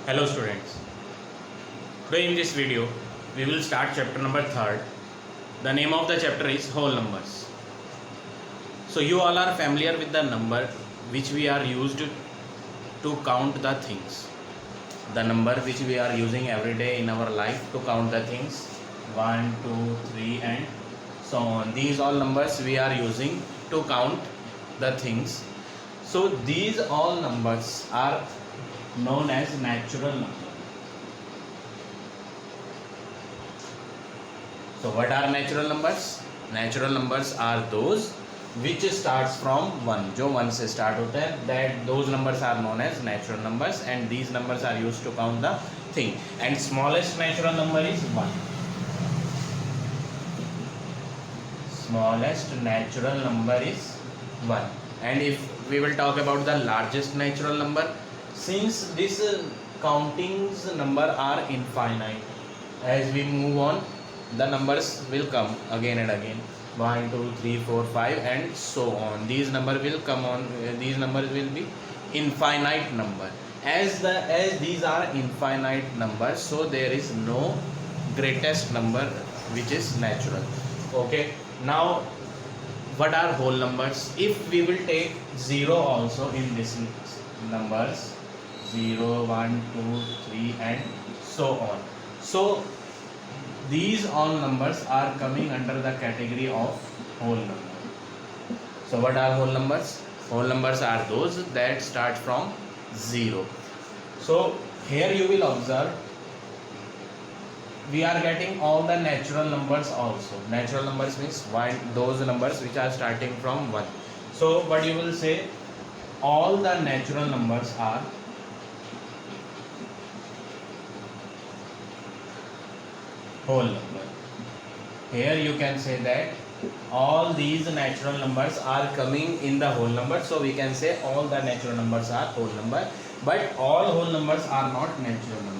Hello students, today in this video we will start chapter number 3rd. The name of the chapter is whole numbers. So you all are familiar with the number which we are used to count the things. The number which we are using every day in our life to count the things, 1, 2, 3 and so on. These all numbers we are using to count the things. So these all numbers are known as natural numbers. So what are natural numbers? Natural numbers are those which starts from 1. जो 1 से start होता है, that those numbers are known as natural numbers and these numbers are used to count the thing. And smallest natural number is 1. Smallest natural number is 1. And if we will talk about the largest natural number, since this countings number are infinite, as we move on the numbers will come again and again, 1 2 3 4 5 and so on. These numbers will come on, these numbers will be infinite number. As these are infinite numbers, so there is no greatest number which is natural. Okay, now what are whole numbers? If we will take 0 also in this numbers, 0 1 2 3 and so on, so these all numbers are coming under the category of whole number. So what are whole numbers? Whole numbers are those that start from 0. So here you will observe we are getting all the natural numbers also. Natural numbers means those numbers which are starting from 1. So what you will say, all the natural numbers are whole number. Here you can say that all these natural numbers are coming in the whole number, so we can say all the natural numbers are whole number, but all whole numbers are not natural numbers.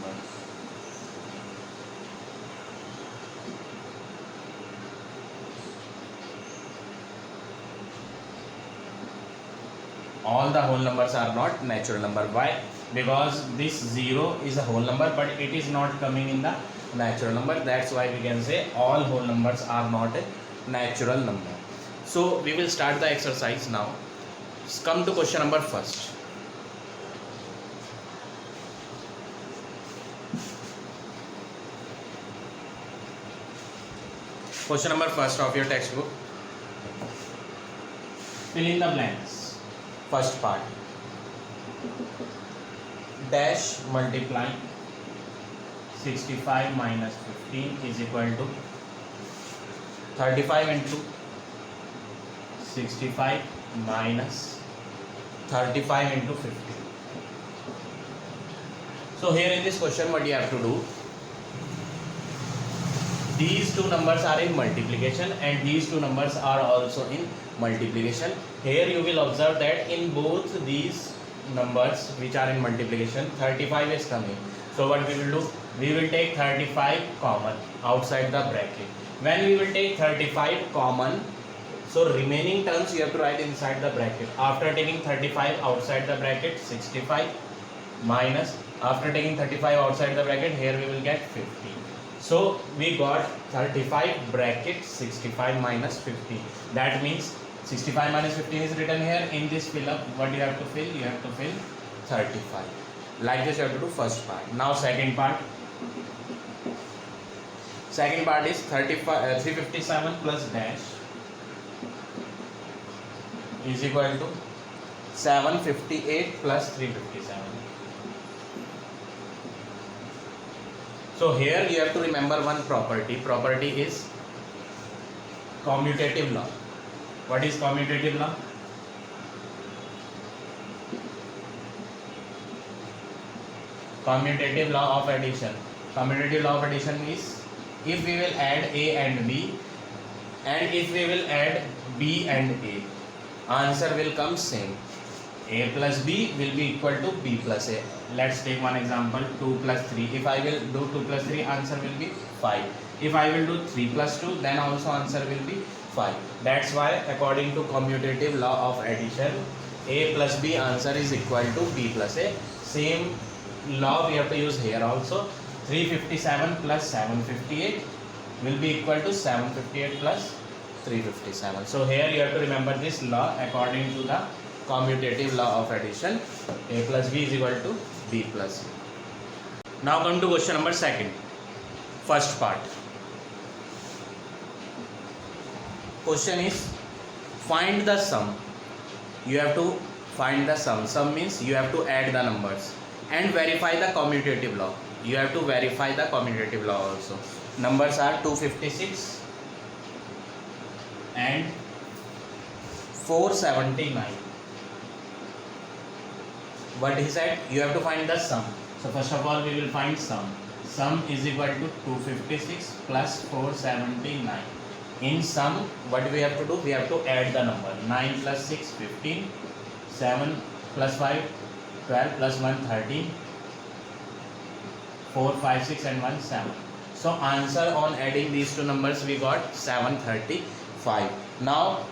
All the whole numbers are not natural number. Why? Because this 0 is a whole number, but it is not coming in the natural number. That's why we can say all whole numbers are not a natural number. So we will start the exercise now. Come to question number first. Question number first of your textbook. Fill in the blanks. First part. Dash multiply 65 minus 15 is equal to 35 into 65 minus 35 into 15. So here in this question what you have to do, these two numbers are in multiplication and these two numbers are also in multiplication. Here you will observe that in both these numbers which are in multiplication, 35 is coming. So what we will do, we will take 35 common outside the bracket. When we will take 35 common, so remaining terms you have to write inside the bracket. After taking 35 outside the bracket, 65 minus, after taking 35 outside the bracket, here we will get 50. So we got 35 bracket 65 minus 50. That means 65 minus 15 is written here. In this fill up, what you have to fill? You have to fill 35. Like this you have to do first part. Now second part. Second part is 357 plus dash is equal to 758 plus 357. So here you have to remember one property. Property is commutative law. What is commutative law? Commutative law of addition. Commutative law of addition is if we will add A and B and if we will add B and A, answer will come same. A plus B will be equal to B plus A. Let's take one example, 2 plus 3. If I will do 2 plus 3, answer will be 5. If I will do 3 plus 2, then also answer will be 5. That's why according to commutative law of addition, A plus B answer is equal to B plus A. Same law we have to use here also. 357 plus 758 will be equal to 758 plus 357. So here you have to remember this law according to the commutative law of addition. A plus B is equal to B plus C. Now come to question number second. First part. Question is find the sum. You have to find the sum. Sum means you have to add the numbers and verify the commutative law. You have to verify the commutative law also. Numbers are 256 and 479. What he said, you have to find the sum. So first of all we will find sum. Sum is equal to 256 plus 479. In sum, what we have to do? We have to add the number. 9 plus 6, 15. 7 plus 5, 12 plus 1, 13. 4, 5, 6 and 1, 7. So answer on adding these two numbers we got 735. Now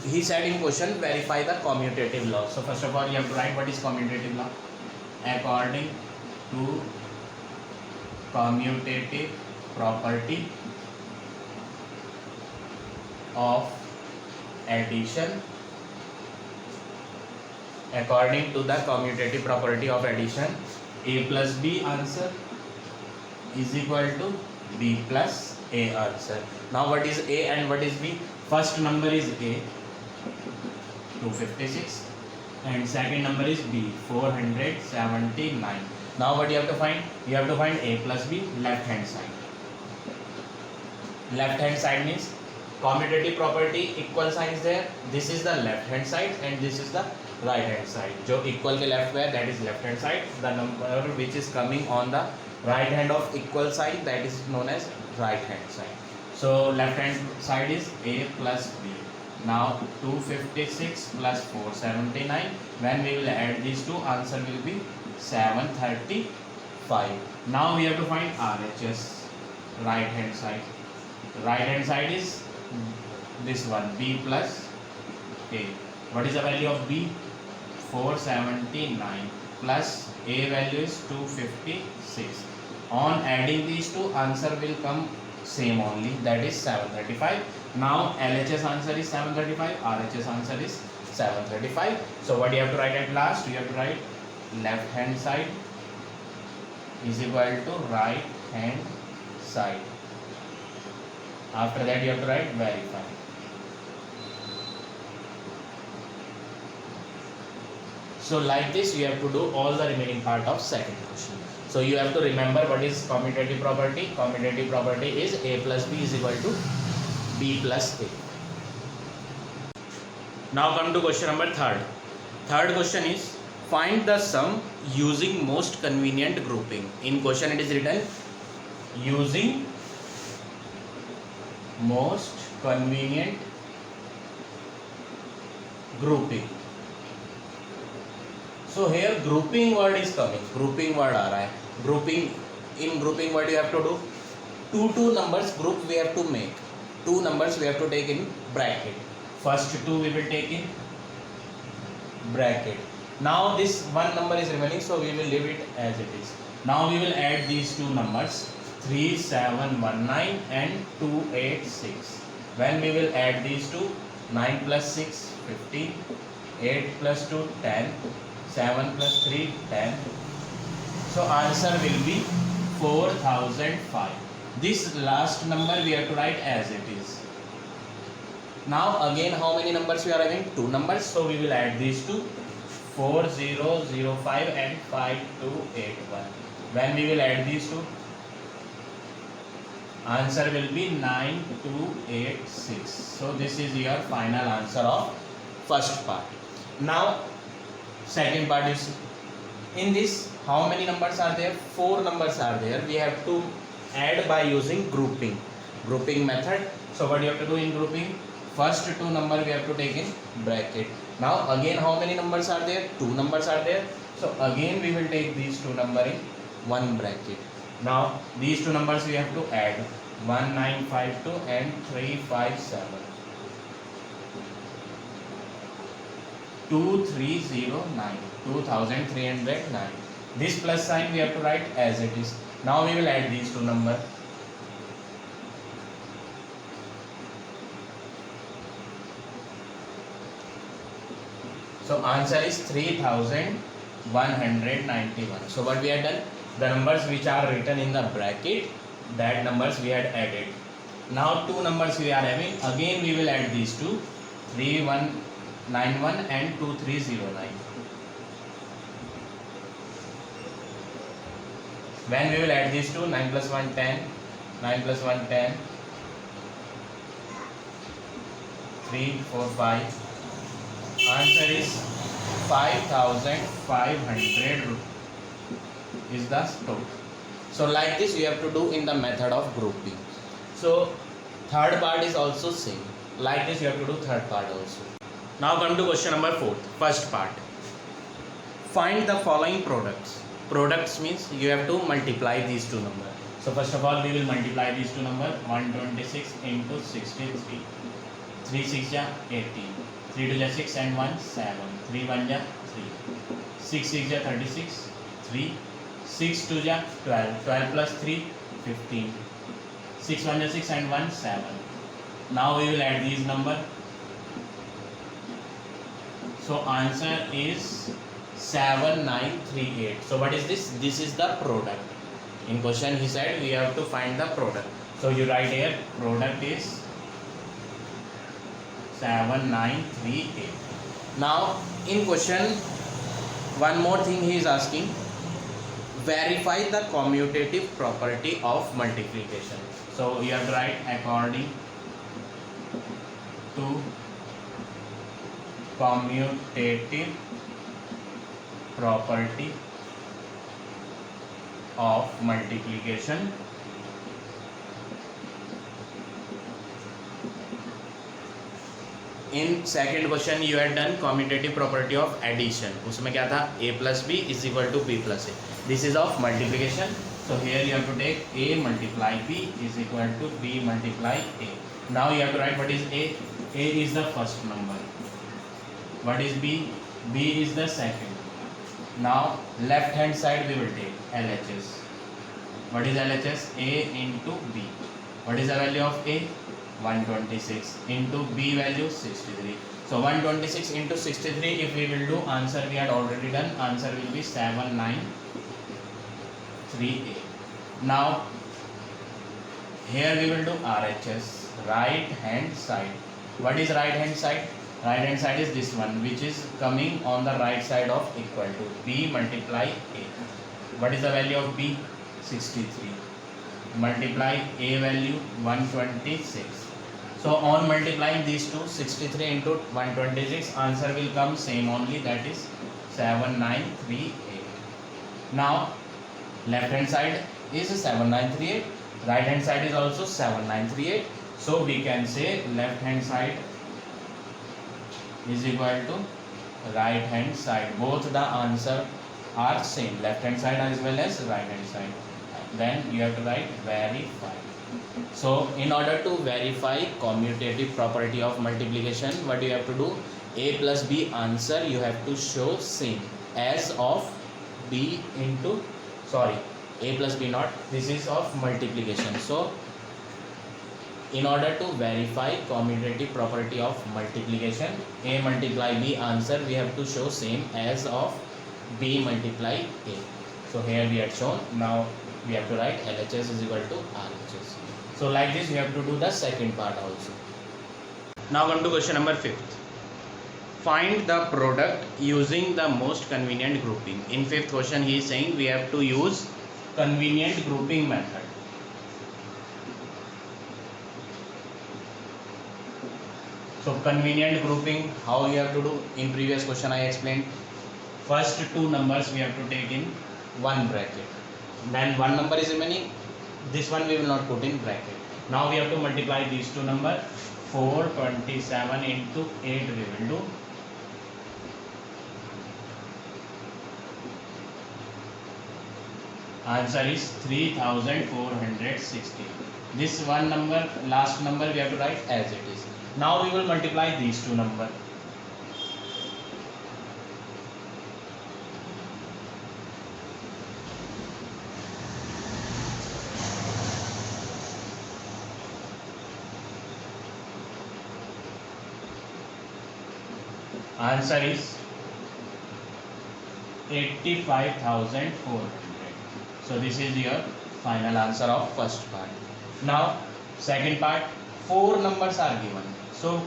he said in question verify the commutative law. So first of all you have to write what is commutative law. According to commutative property of addition, according to the commutative property of addition, A plus B answer is equal to B plus A answer. Now what is A and what is B? First number is A, 256, and second number is B, 479. Now what you have to find? You have to find A plus B, left hand side. Left hand side means commutative property equal sign is there. This is the left hand side and this is the right hand side. जो equal के left में that is left hand side. The number which is coming on the right hand of equal sign that is known as right hand side. So left hand side is A plus B. Now 256 plus 479. When we will add these two, answer will be 735. Now we have to find RHS, right hand side. Right hand side is this one, B plus A. What is the value of B? 479 plus A value is 256. On adding these two, answer will come same only, that is 735. Now LHS answer is 735, RHS answer is 735. So what you have to write at last? You have to write left hand side is equal to right hand side. After that you have to write verify. So like this you have to do all the remaining part of second question. So you have to remember what is commutative property. Commutative property is A plus B is equal to B plus A. Now come to question number third. Third question is find the sum using most convenient grouping. In question it is written using most convenient grouping. So here grouping word is coming. Grouping word आ रहा है. Grouping, in grouping what you have to do? Two numbers group we have to make. Two numbers we have to take in bracket. First two we will take in bracket. Now this one number is remaining, so we will leave it as it is. Now we will add these two numbers 3719 and 286. When we will add these two, 9 plus 6 15, 8 plus 2 10, 7 plus 3 10. So answer will be 4005. This last number we have to write as it is. Now again how many numbers we are having? Two numbers, so we will add these two, 4005 and 5281. When we will add these two, answer will be 9286. So this is your final answer of first part. Now second part is, in this how many numbers are there? 4 numbers are there. We have to add by using grouping method. So what you have to do in grouping? First two number we have to take in bracket. Now again how many numbers are there? 2 numbers are there. So again we will take these two number in one bracket. Now these two numbers we have to add, 1952 and 357. 2309, 2309. This plus sign we have to write as it is. Now we will add these two numbers. So answer is 3191. So what we had done, the numbers which are written in the bracket, that numbers we had added. Now two numbers we are having, again we will add these two, 3191 and 2309. When we will add these two, 9 plus 1 10, 9 plus 1 10, 3 4 5. Answer is 5500 is the total. So like this you have to do in the method of grouping. So third part is also same. Like this you have to do third part also. Now come to question number 4, first part. Find the following products. Products means you have to multiply these two numbers. So first of all we will multiply these two numbers. 126 into 63. 3 6 ja 18. 3 2 ja 6 and 1 7. 3 1 ja 3. 6 6 ja 36. 3 6 2 ja 12. 12 plus 3 15. 6 1 ja 6 and 1 7. Now we will add these number. So answer is 7938. So what is this? This is the product. In question he said we have to find the product. So you write here product is 7938. Now in question one more thing he is asking, verify the commutative property of multiplication. So you have to write according to commutative property of multiplication. In second question you had done commutative property of addition. उसमें क्या था? A plus B is equal to B plus A. This is of multiplication. So here you have to take A multiply B is equal to B multiply A. Now you have to write what is A. A is the first number. What is B? B is the second. Now left hand side we will take LHS. What is LHS? A into B. What is the value of A? 126 into B value 63. So 126 into 63 if we will do, answer we had already done, answer will be 7938. Now here we will do RHS, right hand side. What is right hand side? Right hand side is this one which is coming on the right side of equal to B multiply A. What is the value of B? 63. Multiply A value 126. So on multiplying these two, 63 into 126, answer will come same only, that is 7938. Now left hand side is 7938, right hand side is also 7938. So we can say left hand side is equal to right hand side. Both the answer are same, left hand side as well as right hand side. Then you have to write verify. So in order to verify commutative property of multiplication, what you have to do? A plus B answer you have to show same as of B into, sorry, A plus B not, this is of multiplication. So in order to verify commutative property of multiplication, A multiply B answer we have to show same as of B multiply A. So here we have shown. Now we have to write LHS is equal to RHS. So like this you have to do the second part also. Now come to question number 5th. Find the product using the most convenient grouping. In 5th question he is saying we have to use convenient grouping method. So convenient grouping, how you have to do? In previous question I explained. First two numbers we have to take in one bracket. Then one number is remaining, this one we will not put in bracket. Now we have to multiply these two numbers. 427 into 8 we will do. Answer is 3460. This one number, last number we have to write as it is. Now we will multiply these two numbers. Answer is 85,400. So this is your final answer of first part. Now second part, four numbers are given. So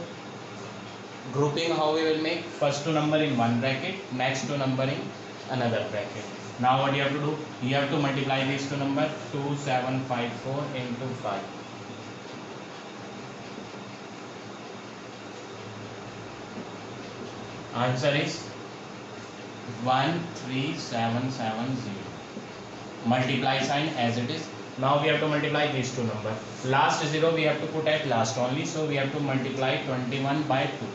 grouping how we will make, first two number in one bracket, next two number in another bracket. Now what you have to do, you have to multiply these two number, 2754 into 5. Answer is 13770. Multiply sign as it is. Now we have to multiply these two number. Last zero we have to put at last only, so we have to multiply 21 by 2.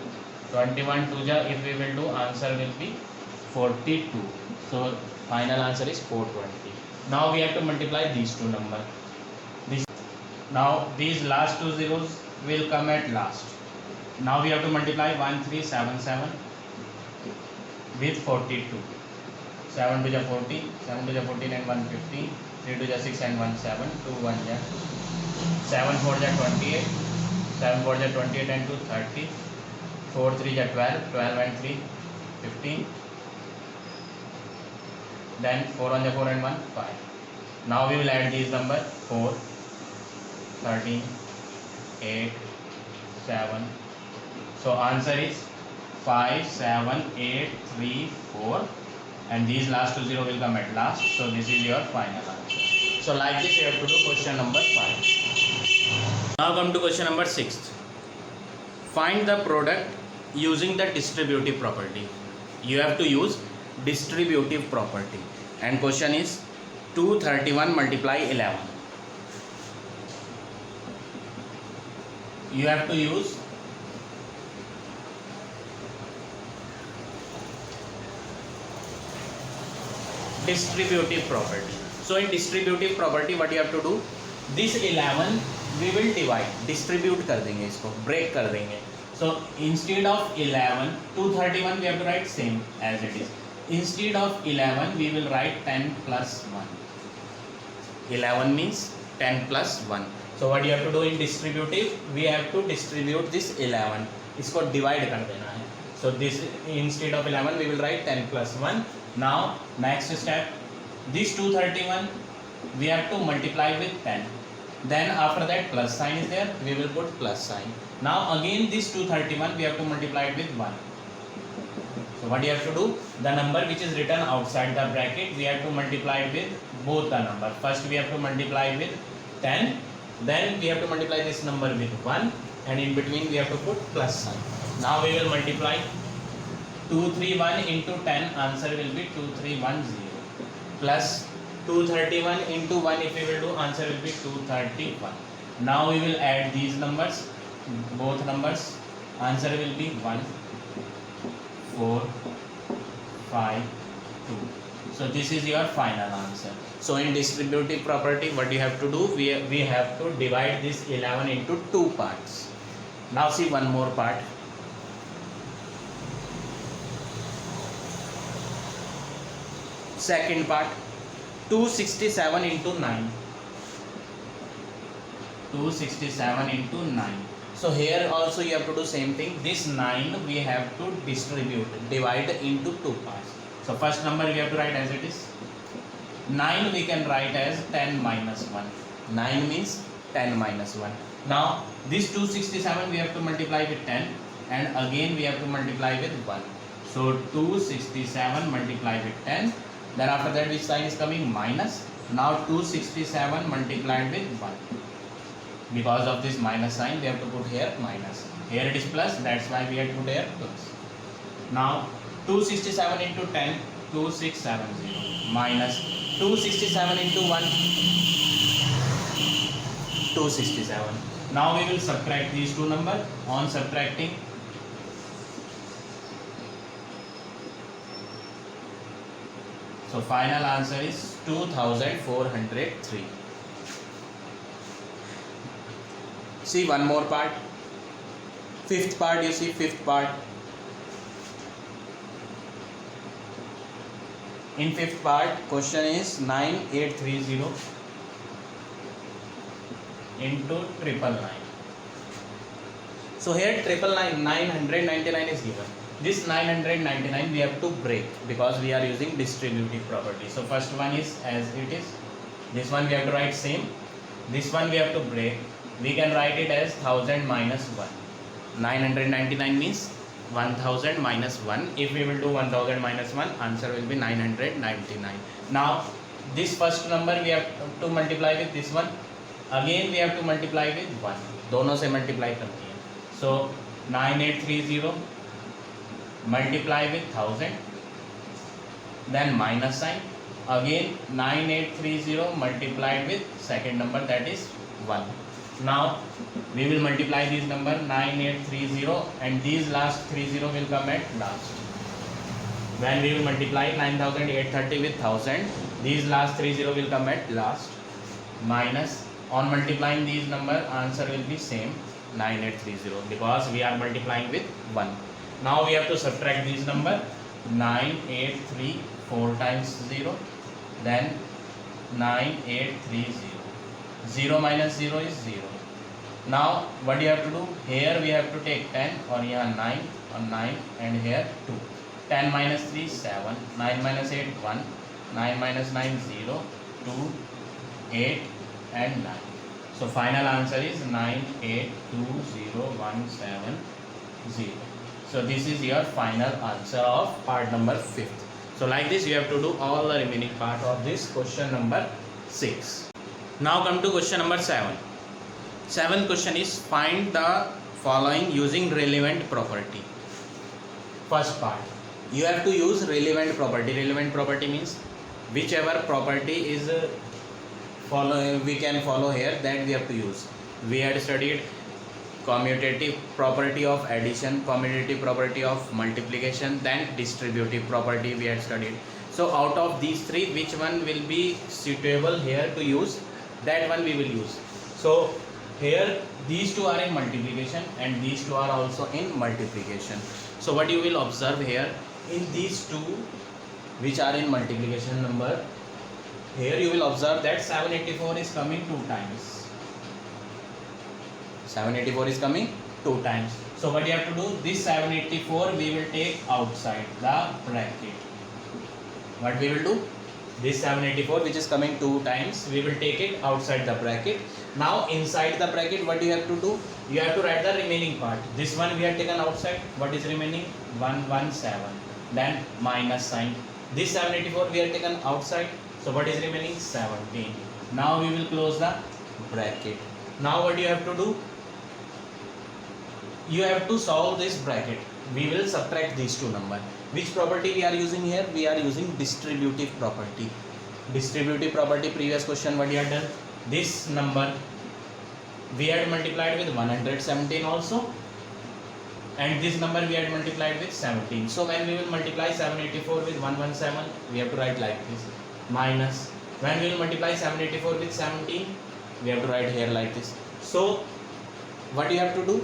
21 2 ja, if we will do, answer will be 42. So final answer is 420. Now we have to multiply these two number. Now these last two zeros will come at last. Now we have to multiply 1377 with 42. 7 to the 40, 7 to the 14 and 150, 3 to the 6 and 1 7, 2 1 ja, 7 4 ja 28, 7 4 ja 28 and 2 30, 4 3 ja 12, 12 and 3 15, then 4 1 ja 4 and 1 5. Now we will add these number 4, 13, 8, 7. So answer is 5 7 8 3 4, and these last two zero will come at last. So this is your final answer. So like this you have to do question number 5. Now come to question number 6. Find the product using the distributive property. You have to use distributive property, and question is 231 multiply 11. You have to use distributive property. So in distributive property what you have to do, this 11 we will divide, distribute कर देंगे इसको, break कर देंगे. So instead of 11, 231 we have to write same as it is. Instead of 11 we will write 10 plus 1. 11 means 10 plus 1. So what you have to do in distributive, we have to distribute this 11, इसको divide कर देना है. So this, instead of 11 we will write 10 plus 1. Now next step, this 231 we have to multiply with 10. Then after that plus sign is there, we will put plus sign. Now again this 231 we have to multiply it with 1. So what you have to do, the number which is written outside the bracket we have to multiply with both the number. First we have to multiply with 10, then we have to multiply this number with 1, and in between we have to put plus sign. Now we will multiply 231 into 10, answer will be 2310, plus 231 into 1 if we will do, answer will be 231. Now we will add these numbers, both numbers, answer will be 1 4 5 2. So this is your final answer. So in distributive property what you have to do, we have to divide this 11 into two parts. Now see one more part. Second part, 267 into 9. 267 into 9. So here also you have to do same thing. This 9 we have to distribute, divide into two parts. So first number we have to write as it is. 9 we can write as 10 minus 1. 9 means 10 minus 1. Now this 267 we have to multiply with 10, and again we have to multiply with 1. So 267 multiply with 10. Then after that which sign is coming? Minus. Now 267 multiplied with 1. Because of this minus sign we have to put here minus. Here it is plus, that's why we have to put here plus. Now 267 into 10, 2670, minus 267 into 1, 267. Now we will subtract these two numbers. On subtracting, so final answer is 2403. See one more part. Fifth part, you see fifth part. In fifth part, question is 9830 into 999. So here 999 is given. this 999 we have to break because we are using distributive property. So first one is as it is, this one we have to write same, this one we have to break. We can write it as 1000 minus 1. 999 means 1000 minus 1. If we will do 1000 minus 1, answer will be 999. Now this first number we have to multiply with this one, again we have to multiply with 1, दोनों से multiply करती है. So 9830 multiply with 1000, then minus sign, again 9830 multiplied with second number, that is 1. Now we will multiply this number 9830 and these last 30 will come at last. When we will multiply 9830 with 1000, these last 30 will come at last, minus, on multiplying these number answer will be same 9830 because we are multiplying with 1. Now we have to subtract this number 983 4 times 0, then 9830, 0 minus 0 is 0. Now what you have to do, here we have to take 10 or here 9 or 9 and here 2. 10 minus 3 7, 9 minus 8 1, 9 minus 9 0, 2, 8 and 9. So final answer is 982017. So this is your final answer of part number 5th. So like this you have to do all the remaining part of this question number 6. Now come to question number 7. Seventh question is find the following using relevant property. First part, you have to use relevant property. Relevant property means whichever property is we can follow here, that we have to use. We had studied commutative property of addition, commutative property of multiplication, then distributive property we had studied. So out of these three, which one will be suitable here to use, that one we will use. So here these two are in multiplication and these two are also in multiplication. So what you will observe here, in these two which are in multiplication number, here you will observe that 784 is coming 2 times. 784 is coming 2 times. So what you have to do, this 784 we will take outside the bracket. What we will do, this 784 which is coming 2 times, we will take it outside the bracket. Now inside the bracket what you have to do, you have to write the remaining part. This one we have taken outside, what is remaining, 117, then minus sign. This 784 we have taken outside, so what is remaining, 17. Now we will close the bracket. Now what you have to do, you have to solve this bracket. We will subtract these two numbers. Which property we are using here? We are using distributive property. Distributive property, previous question what you had done, this number we had multiplied with 117 also, and this number we had multiplied with 17. So when we will multiply 784 with 117, we have to write like this, minus, when we will multiply 784 with 17, we have to write here like this. So what you have to do,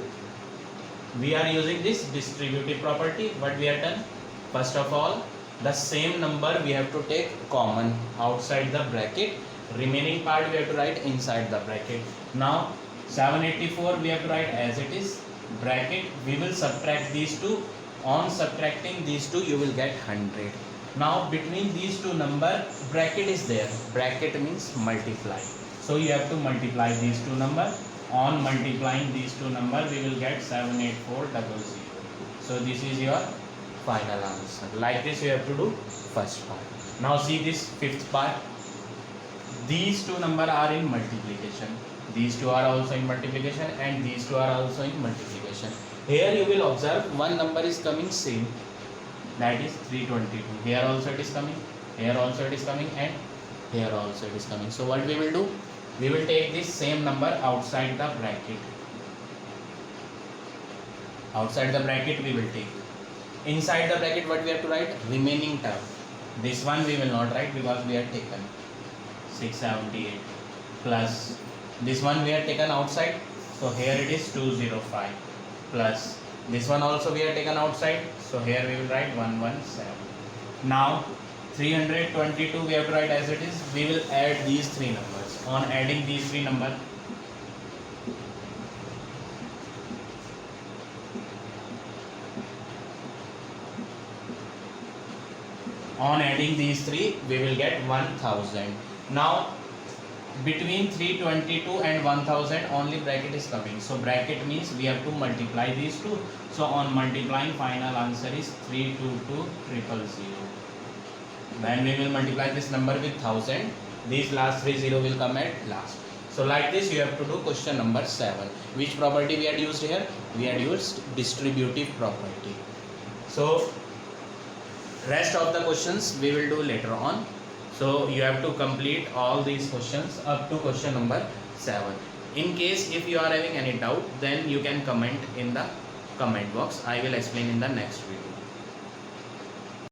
we are using this distributive property. What we have done, first of all, the same number we have to take common outside the bracket, remaining part we have to write inside the bracket. Now 784 we have to write as it is, bracket, we will subtract these two. On subtracting these two you will get 100. Now between these two number, bracket is there, bracket means multiply, so you have to multiply these two number. On multiplying these two numbers, we will get 78400. So this is your final answer. Like this you have to do first part. Now see this fifth part. These two numbers are in multiplication. These two are also in multiplication and these two are also in multiplication. Here you will observe one number is coming same, that is 322. Here also it is coming, here also it is coming, and here also it is coming. So what we will do, we will take this same number outside the bracket. Outside the bracket we will take. Inside the bracket what we have to write, remaining term. This one we will not write because we have taken 678 plus this one we have taken outside, so here it is 205 plus this one also we have taken outside, so here we will write 117. Now 322 we have to write as it is. We will add these three numbers. On adding these three numbers, On adding these three, we will get 1000. Now between 322 and 1000 only bracket is coming, so bracket means we have to multiply these two. So on multiplying, final answer is 322000. When we will multiply this number with 1000, these last three zero will come at last. So like this you have to do question number 7. Which property we had used here? We had used distributive property. So rest of the questions we will do later on. So you have to complete all these questions up to question number 7. In case if you are having any doubt, then you can comment in the comment box. I will explain in the next video.